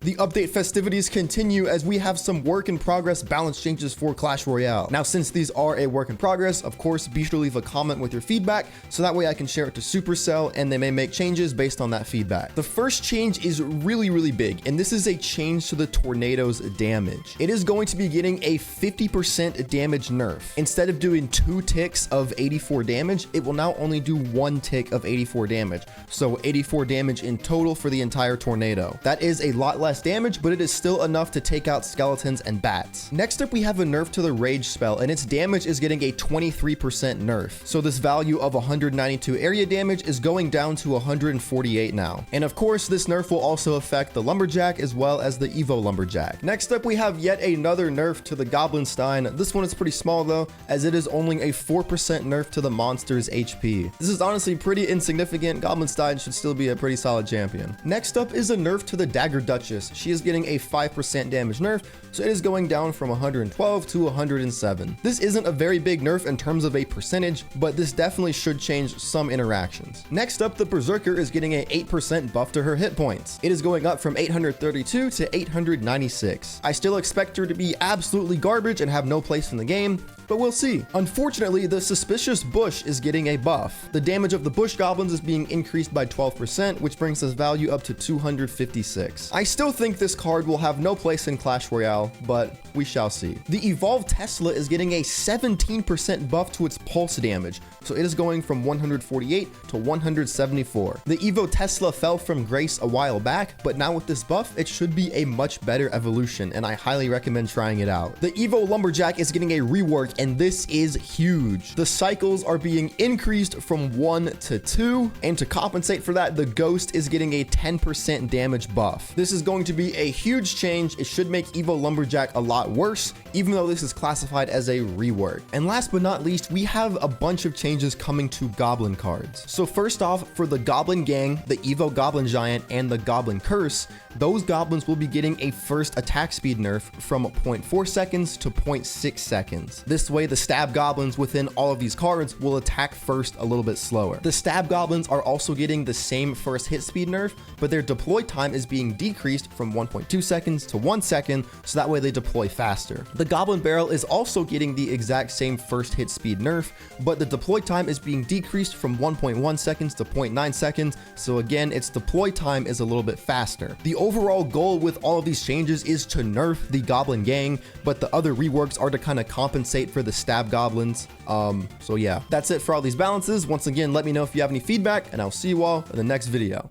The update festivities continue as we have some work in progress balance changes for Clash Royale. Now, since these are a work in progress, of course, be sure to leave a comment with your feedback so that way I can share it to Supercell and they may make changes based on that feedback. The first change is really big, and this is a change to the tornado's damage. It is going to be getting a 50% damage nerf. Instead of doing 2 ticks of 84 damage, it will now only do 1 tick of 84 damage. So 84 damage in total for the entire tornado. That is a lot less damage, but it is still enough to take out skeletons and bats. Next up, we have a nerf to the rage spell, and its damage is getting a 23% nerf. So this value of 192 area damage is going down to 148 now. And of course, this nerf will also affect the lumberjack as well as the Evo lumberjack. Next up, we have yet another nerf to the Goblinstein. This one is pretty small though, as it is only a 4% nerf to the monster's HP. This is honestly pretty insignificant. Goblinstein should still be a pretty solid champion. Next up is a nerf to the Dagger Duchess. She is getting a 5% damage nerf, so it is going down from 112 to 107. This isn't a very big nerf in terms of a percentage, but this definitely should change some interactions. Next up, the Berserker is getting an 8% buff to her hit points. It is going up from 832 to 896. I still expect her to be absolutely garbage and have no place in the game, but we'll see. Unfortunately, the Suspicious Bush is getting a buff. The damage of the Bush Goblins is being increased by 12%, which brings this value up to 256. I still think this card will have no place in Clash Royale, but we shall see. The Evolved Tesla is getting a 17% buff to its pulse damage, so it is going from 148 to 174. The Evo Tesla fell from grace a while back, but now with this buff, it should be a much better evolution, and I highly recommend trying it out. The Evo Lumberjack is getting a rework, and this is huge. The cycles are being increased from 1 to 2, and to compensate for that, the Ghost is getting a 10% damage buff. This is going to be a huge change. It should make Evo Lumberjack a lot worse, even though this is classified as a rework. And last but not least, we have a bunch of changes coming to Goblin cards. So first off, for the Goblin Gang, the Evo Goblin Giant, and the Goblin Curse, those goblins will be getting a first attack speed nerf from 0.4 seconds to 0.6 seconds. This way, the stab goblins within all of these cards will attack first a little bit slower. The stab goblins are also getting the same first hit speed nerf, but their deploy time is being decreased from 1.2 seconds to 1 second, so that way they deploy faster. The Goblin Barrel is also getting the exact same first hit speed nerf, but the deploy time is being decreased from 1.1 seconds to 0.9 seconds, so again, its deploy time is a little bit faster. The overall goal with all of these changes is to nerf the Goblin Gang, but the other reworks are to kind of compensate for the stab goblins. So yeah, that's it for all these balances. Once again, let me know if you have any feedback, and I'll see you all in the next video.